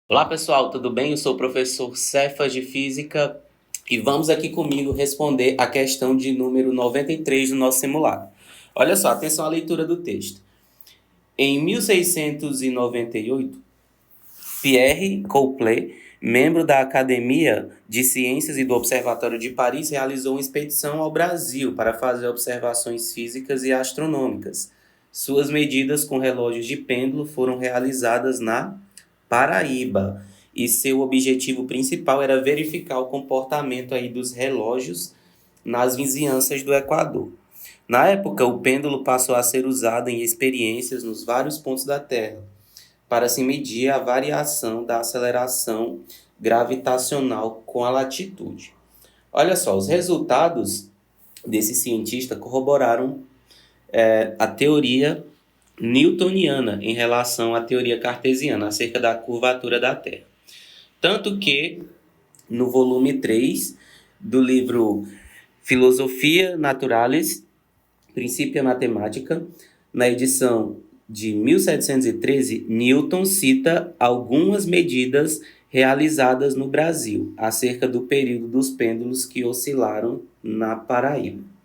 Olá pessoal, tudo bem? Eu sou o professor Cefas de Física e vamos aqui comigo responder a questão de número 93 do nosso simulado. Olha só, atenção à leitura do texto. Em 1698, Pierre Couplet, membro da Academia de Ciências e do Observatório de Paris, realizou uma expedição ao Brasil para fazer observações físicas e astronômicas. Suas medidas com relógios de pêndulo foram realizadas na Paraíba, e seu objetivo principal era verificar o comportamento aí dos relógios nas vizinhanças do Equador. Na época, o pêndulo passou a ser usado em experiências nos vários pontos da Terra para se medir a variação da aceleração gravitacional com a latitude. Olha só, os resultados desse cientista corroboraram a teoria newtoniana em relação à teoria cartesiana acerca da curvatura da Terra. Tanto que, no volume 3 do livro Philosophia Naturalis, Principia Mathematica, na edição de 1713, Newton cita algumas medidas realizadas no Brasil acerca do período dos pêndulos que oscilaram na Paraíba.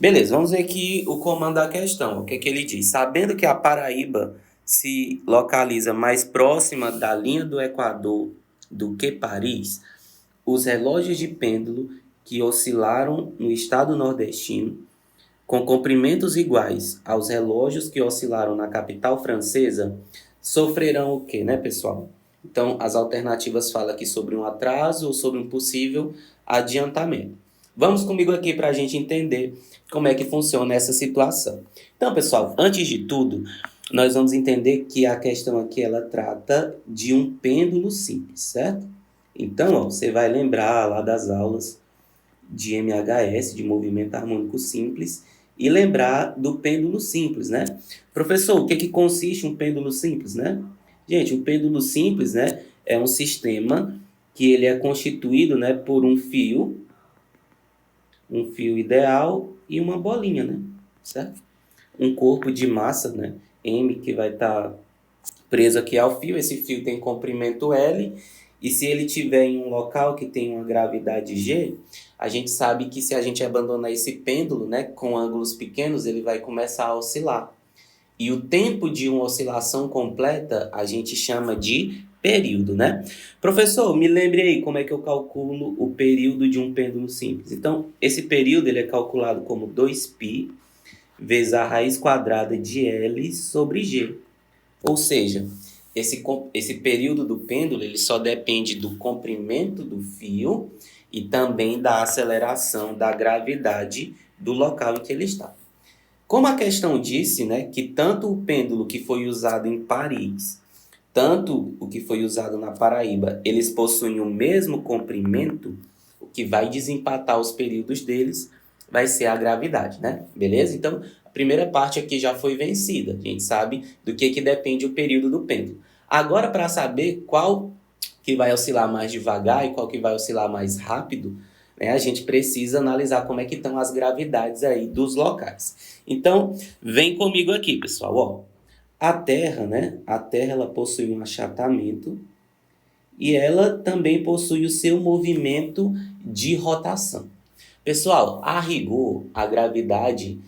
Beleza, vamos ver aqui o comando da questão. O que é que ele diz? Sabendo que a Paraíba se localiza mais próxima da linha do Equador do que Paris, os relógios de pêndulo que oscilaram no estado nordestino, com comprimentos iguais aos relógios que oscilaram na capital francesa, sofrerão o quê, né, pessoal? Então, as alternativas falam aqui sobre um atraso ou sobre um possível adiantamento. Vamos comigo aqui para a gente entender como é que funciona essa situação. Então, pessoal, antes de tudo, nós vamos entender que a questão aqui ela trata de um pêndulo simples, certo? Então, ó, você vai lembrar lá das aulas de MHS, de movimento harmônico simples, e lembrar do pêndulo simples, né? Professor, o que consiste um pêndulo simples, né? Gente, um pêndulo simples, né, é um sistema que ele é constituído, né, por um fio ideal e uma bolinha, né? Certo? Um corpo de massa, né, M, que vai estar preso aqui ao fio. Esse fio tem comprimento L, e se ele tiver em um local que tem uma gravidade G, a gente sabe que se a gente abandonar esse pêndulo, né, com ângulos pequenos, ele vai começar a oscilar. E o tempo de uma oscilação completa a gente chama de período, né? Professor, me lembre aí como é que eu calculo o período de um pêndulo simples. Então, esse período ele é calculado como 2π vezes a raiz quadrada de L sobre G. Ou seja, esse período do pêndulo ele só depende do comprimento do fio e também da aceleração da gravidade do local em que ele está. Como a questão disse, né, que tanto o pêndulo que foi usado em Paris, tanto o que foi usado na Paraíba, eles possuem o mesmo comprimento, o que vai desempatar os períodos deles vai ser a gravidade, né? Beleza? Então, a primeira parte aqui já foi vencida. A gente sabe do que depende o período do pêndulo. Agora, para saber qual que vai oscilar mais devagar e qual que vai oscilar mais rápido, né, a gente precisa analisar como é que estão as gravidades aí dos locais. Então, vem comigo aqui, pessoal. Ó, a Terra, né? A Terra ela possui um achatamento e ela também possui o seu movimento de rotação. Pessoal, a rigor, a gravidade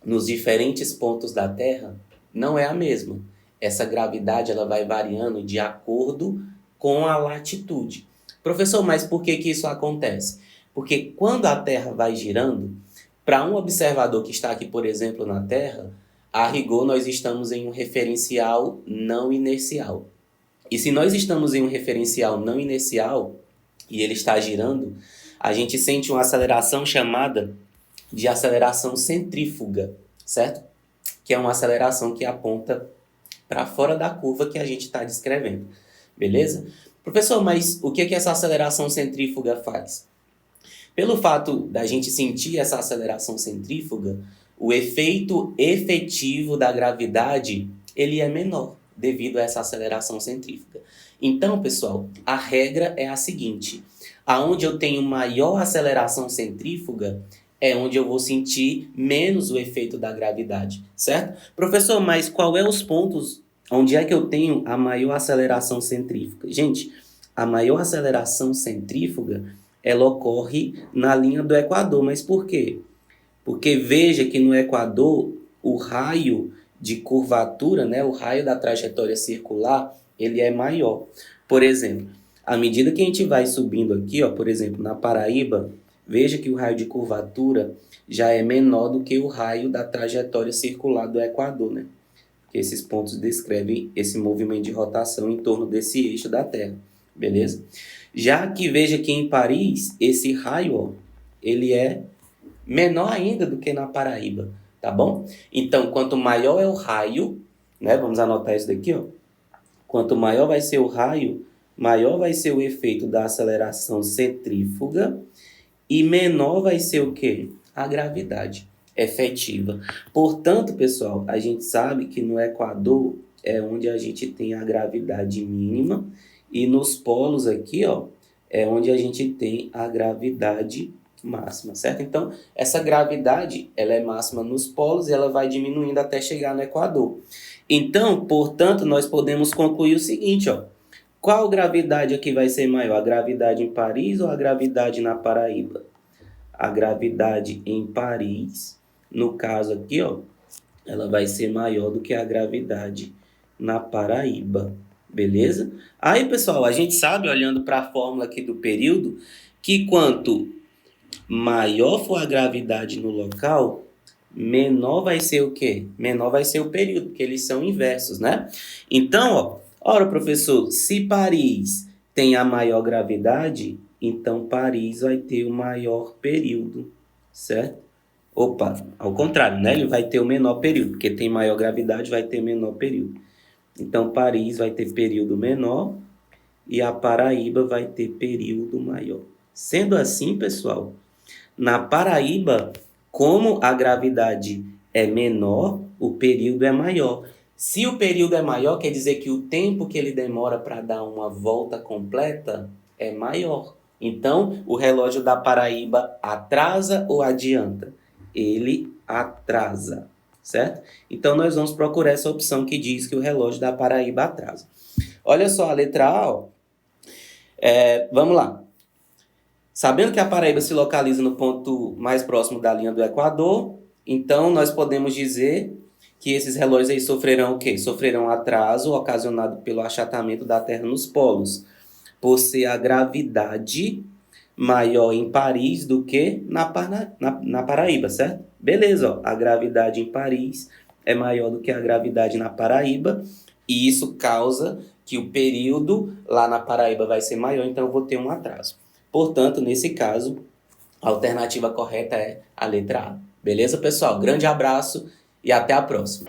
nos diferentes pontos da Terra não é a mesma. Essa gravidade ela vai variando de acordo com a latitude. Professor, mas por que isso acontece? Porque quando a Terra vai girando, para um observador que está aqui, por exemplo, na Terra, a rigor nós estamos em um referencial não inercial. E se nós estamos em um referencial não inercial e ele está girando, a gente sente uma aceleração chamada de aceleração centrífuga, certo? Que é uma aceleração que aponta para fora da curva que a gente está descrevendo. Beleza? Professor, mas o que essa aceleração centrífuga faz? Pelo fato da gente sentir essa aceleração centrífuga, o efeito efetivo da gravidade ele é menor devido a essa aceleração centrífuga. Então, pessoal, a regra é a seguinte: aonde eu tenho maior aceleração centrífuga é onde eu vou sentir menos o efeito da gravidade, certo? Professor, mas qual é os pontos Onde é que eu tenho a maior aceleração centrífuga? Gente, a maior aceleração centrífuga, ela ocorre na linha do Equador. Mas por quê? Porque veja que no Equador, o raio de curvatura, né, o raio da trajetória circular, ele é maior. Por exemplo, à medida que a gente vai subindo aqui, ó, por exemplo, na Paraíba, veja que o raio de curvatura já é menor do que o raio da trajetória circular do Equador, né? Porque esses pontos descrevem esse movimento de rotação em torno desse eixo da Terra, beleza? Já que veja que em Paris, esse raio, ó, ele é menor ainda do que na Paraíba, tá bom? Então, quanto maior é o raio, né? Vamos anotar isso daqui, ó. Quanto maior vai ser o raio, maior vai ser o efeito da aceleração centrífuga e menor vai ser o quê? A gravidade efetiva. Portanto, pessoal, a gente sabe que no Equador é onde a gente tem a gravidade mínima e nos polos aqui, ó, é onde a gente tem a gravidade máxima, certo? Então, essa gravidade, ela é máxima nos polos e ela vai diminuindo até chegar no Equador. Então, portanto, nós podemos concluir o seguinte, ó. Qual gravidade aqui vai ser maior? A gravidade em Paris ou a gravidade na Paraíba? A gravidade em Paris, no caso aqui, ó, ela vai ser maior do que a gravidade na Paraíba, beleza? Aí, pessoal, a gente sabe, olhando para a fórmula aqui do período, que quanto maior for a gravidade no local, menor vai ser o quê? Menor vai ser o período, porque eles são inversos, né? Então, ó, ora, professor, se Paris tem a maior gravidade, então Paris vai ter o maior período, certo? Opa, ao contrário, né? Ele vai ter o menor período, porque tem maior gravidade, vai ter menor período. Então, Paris vai ter período menor e a Paraíba vai ter período maior. Sendo assim, pessoal, na Paraíba, como a gravidade é menor, o período é maior. Se o período é maior, quer dizer que o tempo que ele demora para dar uma volta completa é maior. Então, o relógio da Paraíba atrasa ou adianta? Ele atrasa, certo? Então, nós vamos procurar essa opção que diz que o relógio da Paraíba atrasa. Olha só, a letra A, ó. Vamos lá. Sabendo que a Paraíba se localiza no ponto mais próximo da linha do Equador, então nós podemos dizer que esses relógios aí sofrerão o quê? Sofrerão atraso ocasionado pelo achatamento da Terra nos polos, por ser a gravidade maior em Paris do que na Paraíba, certo? Beleza, ó, a gravidade em Paris é maior do que a gravidade na Paraíba, e isso causa que o período lá na Paraíba vai ser maior, então eu vou ter um atraso. Portanto, nesse caso, a alternativa correta é a letra A. Beleza, pessoal? Grande abraço e até a próxima.